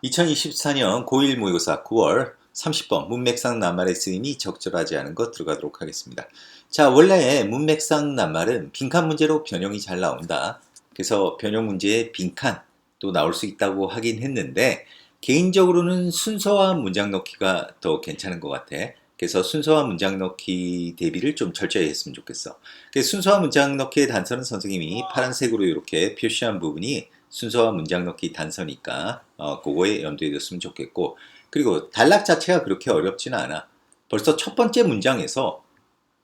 2024년 고1 모의고사 9월 30번 문맥상 낱말의 쓰임이 적절하지 않은 것 들어가도록 하겠습니다. 자, 원래 문맥상 낱말은 빈칸 문제로 변형이 잘 나온다. 그래서 변형 문제에 빈칸도 나올 수 있다고 하긴 했는데 개인적으로는 순서와 문장 넣기가 더 괜찮은 것 같아. 그래서 순서와 문장 넣기 대비를 좀 철저히 했으면 좋겠어. 그래서 순서와 문장 넣기의 단서는 선생님이 파란색으로 이렇게 표시한 부분이 순서와 문장 넣기 단서니까 그거에 염두에 뒀으면 좋겠고, 그리고 단락 자체가 그렇게 어렵지는 않아. 벌써 첫 번째 문장에서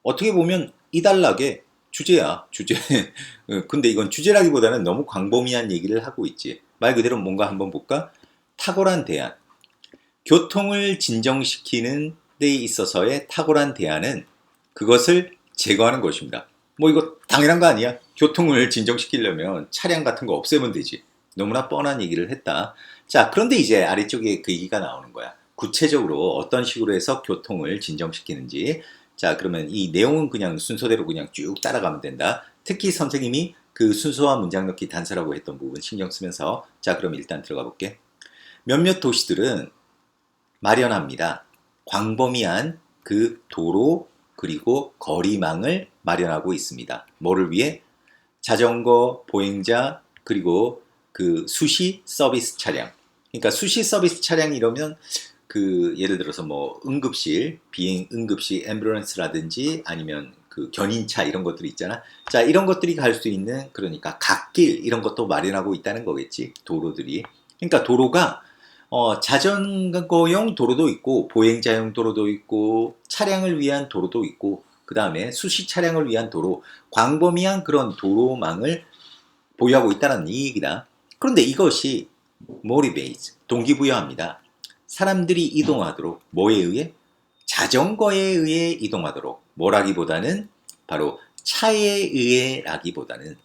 어떻게 보면 이 단락의 주제야, 주제. 근데 이건 주제라기보다는 너무 광범위한 얘기를 하고 있지. 말 그대로 뭔가 한번 볼까? 탁월한 대안. 교통을 진정시키는 데 있어서의 탁월한 대안은 그것을 제거하는 것입니다. 뭐 이거 당연한 거 아니야? 교통을 진정시키려면 차량 같은 거 없애면 되지. 너무나 뻔한 얘기를 했다. 자, 그런데 이제 아래쪽에 그 얘기가 나오는 거야. 구체적으로 어떤 식으로 해서 교통을 진정시키는지. 자, 그러면 이 내용은 그냥 순서대로 그냥 쭉 따라가면 된다. 특히 선생님이 그 순서와 문장 넣기 단서라고 했던 부분 신경 쓰면서, 자, 그럼 일단 들어가 볼게. 몇몇 도시들은 마련합니다. 광범위한 그 도로 그리고 거리망을 마련하고 있습니다. 뭐를 위해? 자전거, 보행자, 그리고 그 수시 서비스 차량. 그러니까 수시 서비스 차량 이러면 그 예를 들어서 뭐 응급실, 비행 응급실 앰뷸런스라든지 아니면 그 견인차 이런 것들이 있잖아. 자, 이런 것들이 갈 수 있는, 그러니까 갓길 이런 것도 마련하고 있다는 거겠지. 도로들이. 그러니까 도로가 자전거용 도로도 있고 보행자용 도로도 있고 차량을 위한 도로도 있고 그 다음에 수시 차량을 위한 도로, 광범위한 그런 도로망을 보유하고 있다는 이 얘기다. 그런데 이것이 motivate, 동기부여합니다. 사람들이 이동하도록 뭐에 의해? 자전거에 의해 이동하도록. 뭐라기보다는 바로 차에 의해 라기보다는,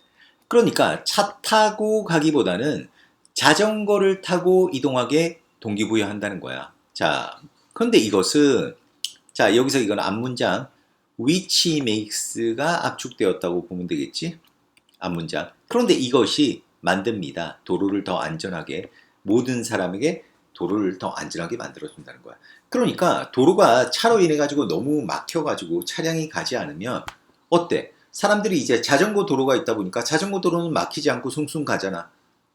그러니까 차 타고 가기보다는 자전거를 타고 이동하게 동기부여한다는 거야. 자, 그런데 이것은, 자, 여기서 이건 앞문장 which makes가 압축되었다고 보면 되겠지? 앞문장. 그런데 이것이 만듭니다. 도로를 더 안전하게, 모든 사람에게 도로를 더 안전하게 만들어준다는 거야. 그러니까 도로가 차로 인해 가지고 너무 막혀가지고 차량이 가지 않으면 어때? 사람들이 이제 자전거 도로가 있다 보니까 자전거 도로는 막히지 않고 숭숭 가잖아.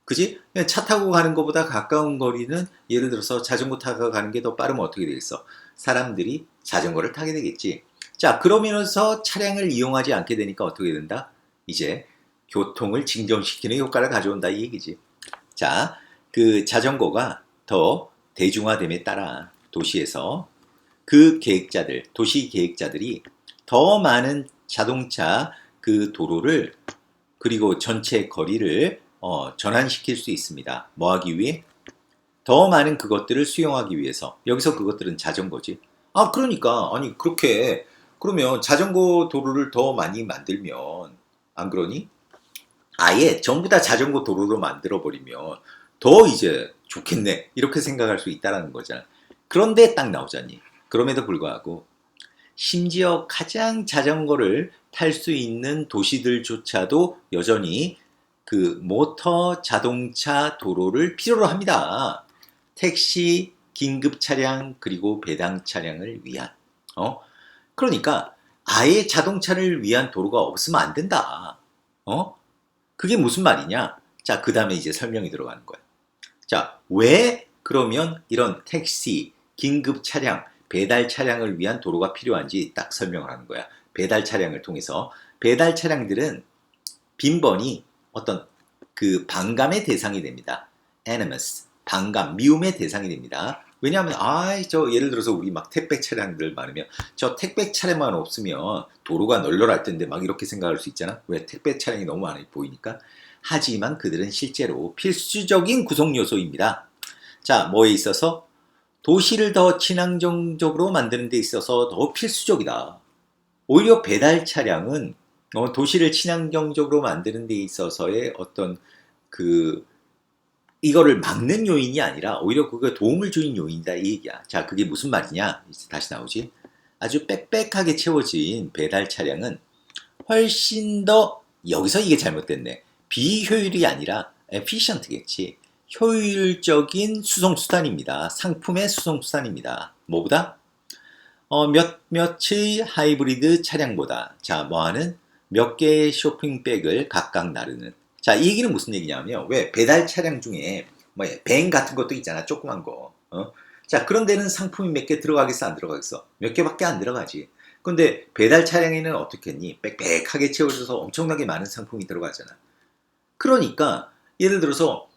그지? 그냥 차 타고 가는 것보다 가까운 거리는, 예를 들어서 자전거 타고 가는 게 더 빠르면 어떻게 되겠어? 사람들이 자전거를 타게 되겠지. 자, 그러면서 차량을 이용하지 않게 되니까 어떻게 된다? 이제 교통을 진정시키는 효과를 가져온다 이 얘기지. 자, 그 자전거가 더 대중화됨에 따라 도시에서 그 계획자들, 도시 계획자들이 더 많은 자동차 그 도로를 그리고 전체 거리를 전환시킬 수 있습니다. 뭐 하기 위해? 더 많은 그것들을 수용하기 위해서. 여기서 그것들은 자전거지. 아, 그러니까 아니 그렇게 그러면 자전거 도로를 더 많이 만들면 안 그러니? 아예 전부 다 자전거 도로로 만들어버리면 더 이제 좋겠네. 이렇게 생각할 수 있다는 거잖아. 그런데 딱 나오잖니. 그럼에도 불구하고 심지어 가장 자전거를 탈 수 있는 도시들조차도 여전히 그 모터 자동차 도로를 필요로 합니다. 택시, 긴급 차량, 그리고 배당 차량을 위한. 어? 그러니까 아예 자동차를 위한 도로가 없으면 안 된다. 어? 그게 무슨 말이냐? 자, 그 다음에 이제 설명이 들어가는 거야. 자, 왜 그러면 이런 택시, 긴급 차량, 배달 차량을 위한 도로가 필요한지 딱 설명을 하는 거야. 배달 차량을 통해서. 배달 차량들은 빈번히 어떤 그 반감의 대상이 됩니다. animus, 반감, 미움의 대상이 됩니다. 왜냐하면 저 예를 들어서 우리 막 택배 차량들 많으면 저 택배 차량만 없으면 도로가 널널할 텐데 막 이렇게 생각할 수 있잖아. 왜? 택배 차량이 너무 많이 보이니까. 하지만 그들은 실제로 필수적인 구성 요소입니다. 자, 뭐에 있어서? 도시를 더 친환경적으로 만드는 데 있어서 더 필수적이다. 오히려 배달 차량은 도시를 친환경적으로 만드는 데 있어서의 어떤 그 이거를 막는 요인이 아니라 오히려 그게 도움을 주는 요인이다 이 얘기야. 자, 그게 무슨 말이냐? 다시 나오지. 아주 빽빽하게 채워진 배달 차량은 훨씬 더, 여기서 이게 잘못됐네. 비효율이 아니라 efficient겠지. 효율적인 수송수단입니다. 상품의 수송수단입니다. 뭐보다? 몇몇의 하이브리드 차량보다 자 뭐하는 몇 개의 쇼핑백을 각각 나르는 자 이 얘기는 무슨 얘기냐면 왜 배달 차량 중에 밴 같은 것도 있잖아 조그만 거 자 그런 데는 상품이 몇 개 들어가겠어 안 들어가겠어 몇 개밖에 안 들어가지 근데 배달 차량에는 어떻겠니 빽빽하게 채워져서 엄청나게 많은 상품이 들어가잖아 그러니까 예를 들어서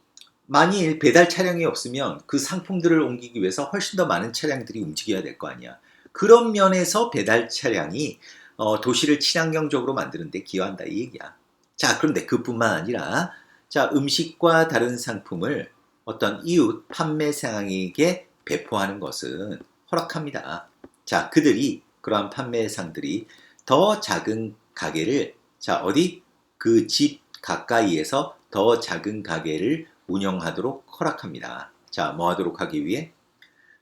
만일 배달 차량이 없으면 그 상품들을 옮기기 위해서 훨씬 더 많은 차량들이 움직여야 될 거 아니야. 그런 면에서 배달 차량이 도시를 친환경적으로 만드는 데 기여한다 이 얘기야. 자, 그런데 그뿐만 아니라 자, 음식과 다른 상품을 어떤 이웃 판매상에게 배포하는 것은 허락합니다. 자, 그들이 그러한 판매상들이 더 작은 가게를 자, 어디 그 집 가까이에서 더 작은 가게를 운영하도록 허락합니다. 자, 뭐 하도록 하기 위해?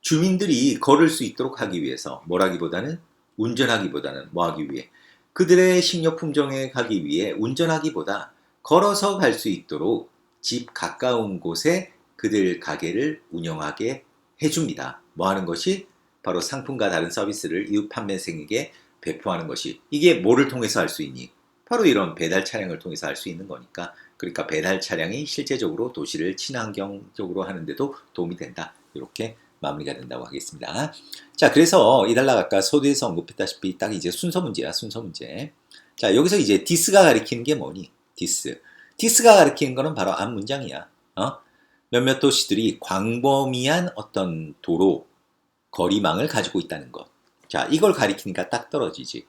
주민들이 걸을 수 있도록 하기 위해서 뭐라기보다는 운전하기보다는 뭐 하기 위해? 그들의 식료품 정에 가기 위해 운전하기보다 걸어서 갈 수 있도록 집 가까운 곳에 그들 가게를 운영하게 해줍니다. 뭐 하는 것이? 바로 상품과 다른 서비스를 이웃 판매생에게 배포하는 것이 이게 뭐를 통해서 할 수 있니? 바로 이런 배달 차량을 통해서 할 수 있는 거니까 그러니까 배달 차량이 실제적으로 도시를 친환경적으로 하는데도 도움이 된다. 이렇게 마무리가 된다고 하겠습니다. 자, 그래서 이달락 아까 서두에서 언급했다시피 딱 이제 순서 문제야, 순서 문제. 자, 여기서 이제 디스가 가리키는 게 뭐니? 디스. 디스가 가리키는 거는 바로 앞 문장이야. 몇몇 도시들이 광범위한 어떤 도로, 거리망을 가지고 있다는 것. 자, 이걸 가리키니까 딱 떨어지지.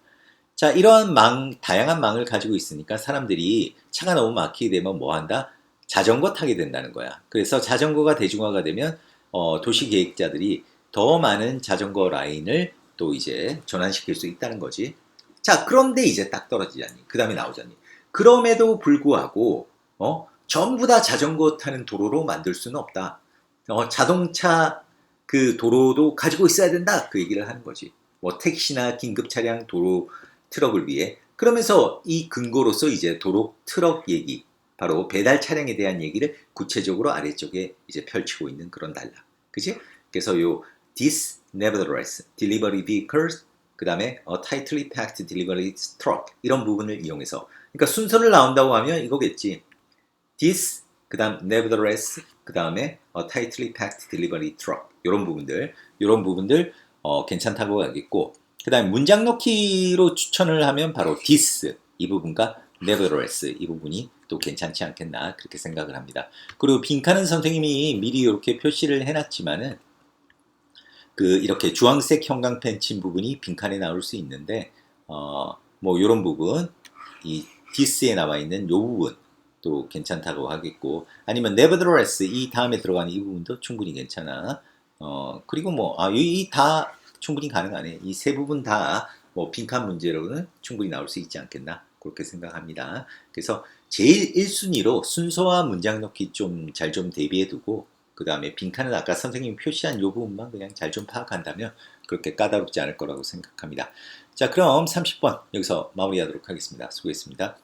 자, 이러한 다양한 망을 가지고 있으니까 사람들이 차가 너무 막히게 되면 뭐 한다? 자전거 타게 된다는 거야. 그래서 자전거가 대중화가 되면 도시 계획자들이 더 많은 자전거 라인을 또 이제 전환시킬 수 있다는 거지. 자, 그런데 이제 딱 떨어지잖니. 그 다음에 나오잖니. 그럼에도 불구하고 전부 다 자전거 타는 도로로 만들 수는 없다. 자동차 그 도로도 가지고 있어야 된다. 그 얘기를 하는 거지. 뭐 택시나 긴급 차량 도로 트럭을 위해 그러면서 이 근거로서 이제 도로 트럭 얘기 바로 배달 차량에 대한 얘기를 구체적으로 아래쪽에 이제 펼치고 있는 그런 단락 그치? 그래서 요 this nevertheless delivery vehicles 그 다음에 a tightly packed delivery truck 이런 부분을 이용해서 그러니까 순서를 나온다고 하면 이거겠지 this 그 다음 nevertheless 그 다음에 a tightly packed delivery truck 이런 부분들 괜찮다고 하겠고 그 다음에 문장 넣기로 추천을 하면 바로 this 이 부분과 nevertheless 이 부분이 또 괜찮지 않겠나 그렇게 생각을 합니다. 그리고 빈칸은 선생님이 미리 이렇게 표시를 해놨지만은 그 이렇게 주황색 형광펜 친 부분이 빈칸에 나올 수 있는데 뭐 이런 부분 이 this에 나와 있는 요 부분 또 괜찮다고 하겠고 아니면 nevertheless 이 다음에 들어가는 이 부분도 충분히 괜찮아. 그리고 뭐 이 다 충분히 가능하네. 이 세 부분 다 뭐 빈칸 문제로는 충분히 나올 수 있지 않겠나 그렇게 생각합니다. 그래서 제일 1순위로 순서와 문장 넣기 좀 잘 좀 대비해 두고 그 다음에 빈칸은 아까 선생님이 표시한 이 부분만 그냥 잘 좀 파악한다면 그렇게 까다롭지 않을 거라고 생각합니다. 자, 그럼 30번 여기서 마무리하도록 하겠습니다. 수고했습니다.